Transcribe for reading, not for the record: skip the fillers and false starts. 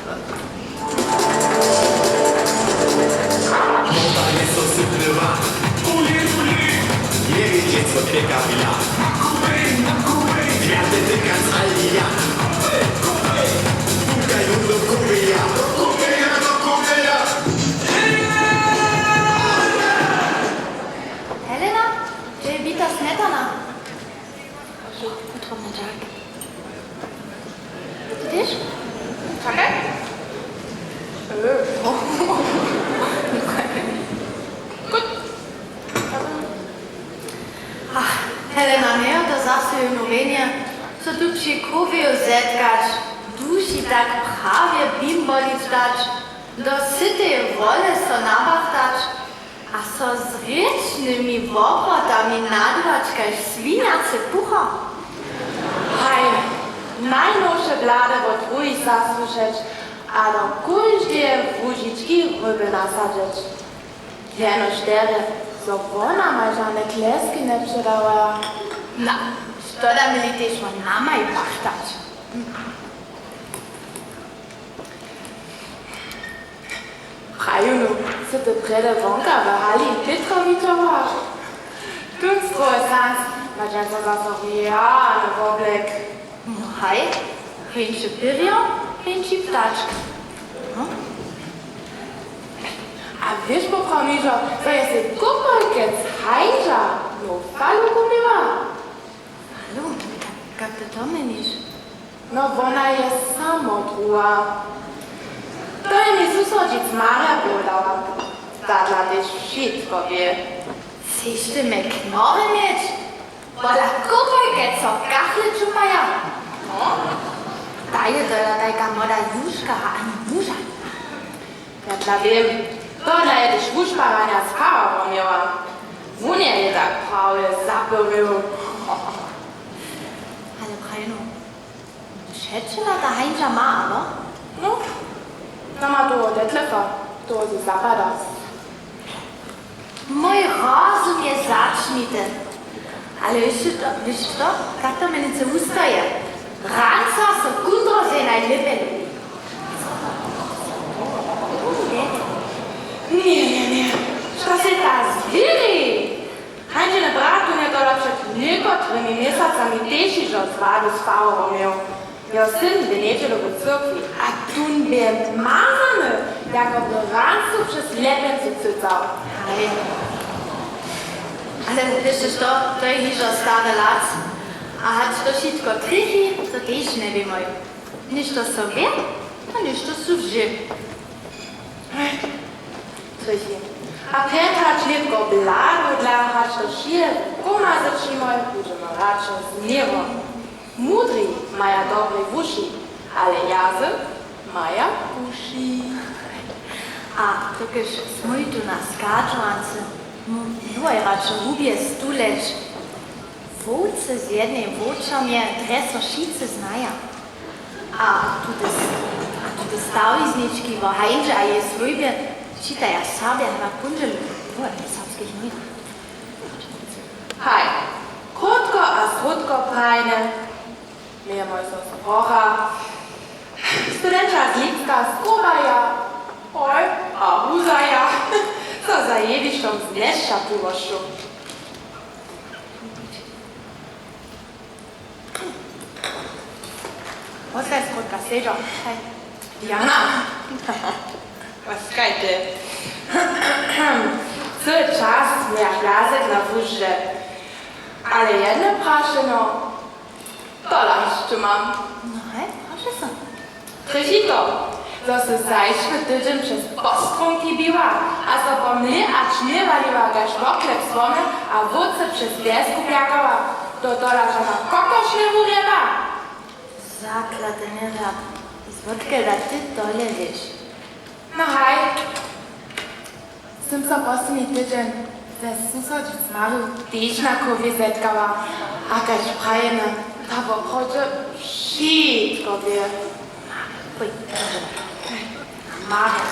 Moda jest osyplywa. Nie wie dziecko pieka wila. Gwiazdy tyka z Alia. Pukaj do kubyja. Helena, czy bita smetana? Potrzebny Jack. Ty też? Czekaj. Ach, Helena, nie, to zase unowienie, co tu przy krowie zetkać, dusi tak prawie bimbolić dać, do sytej wole so nabachtać, a so z rycznymi woprotami nadwać kaž swiniacy pucha. Haj, najnowsze blady od wuj zasłyszeć, a do każdej wóziczki ryby nasadzić. Jeno sztere, so ona ma żadne kleski nie przydała. No, szkoda mieli też nama i pachtać. Hajunu, co ty prede wonka w hali Petrowiczowa? Tunstwo jest nas, ma często zasoriany woblek. No haj, chęci pyrion, chęci ptaczka. A wiesz, popromiżo, to jest kupolkec hajcza, no falu kupiła. Hallo, jak ty to mylisz? No ona jest samotruła. To je mi susodic Maria podała. Tadla też wszystko wie. Chcesz ty me knory mieć? Bola kupolkę, co kachle czupaja. No, Daje dola tajka moda Juszka, a ani burza. ja dla wiem, to je też wuszparania z parą miała. Wunie je tak prawie zapyrył. Ale Breno, schätze ta Heinja ma, aber? No, to ma tu Detlefa, to sie zapada. Mój rozum je zacznite. Ale wiesz to, jak to mnie nie ustaje? Ranca so kundro se najlepiej. Nie, što se ta zviri? Hanđene bratu nie dola przed niekotrymi miesacami teši, že od zvadu s Paurom miał. Miał syn w niedzielu w cyrkwi, a tun biem mazany, jako w rancu przez lepięcy cycał. Ale wiesz to, to jest już stary lat. A hat to wszystko trichy, to też nie wiem. Niż to sobie, a niż to służy. Trichy. A Petra tylko bladu dla hać to šile, koma začimoj, budemo račo z niebo. Mudri maja dobre wuši, ale jazy maja uši. A to když jsme tu na skáčovance, no je radšo hubě stuleč. Vůdce z jednej vůčom je dreso šice znaja. A tu te staviznički v Heinže a je svojbě čitaja sabja na punželu. To je sabskih mojih. Haj, krótko a słodko prajne. Miejmy się z Procha. Studentka z Lipska z Kubaja. Oj, a Huzaja. Co za jewiszczą z deszcza pływoszczu. Oskar jest krótka, sežo. Hej. Jana. Łaskajcie. Cały czas miał gazek na wózce. Ale jedno praszeno, to jeszcze mam. No hej, proszę se. Trzyzito, to se zajszły tydzień przez postronki biła, a so po mnie acz nie waliła gaż woklep słony, a wódce przez piesku piakała. To dola, że na kokosz nie wyriewa. Zaklady nie rad. Zwodkę da ty dole wiesz. No haj, z tym co posledný tydzień ze susodic Mariu też na kurwie zetkała, a gaż prajene, to w obchodzie wszystko wie. Pójdź, Maria,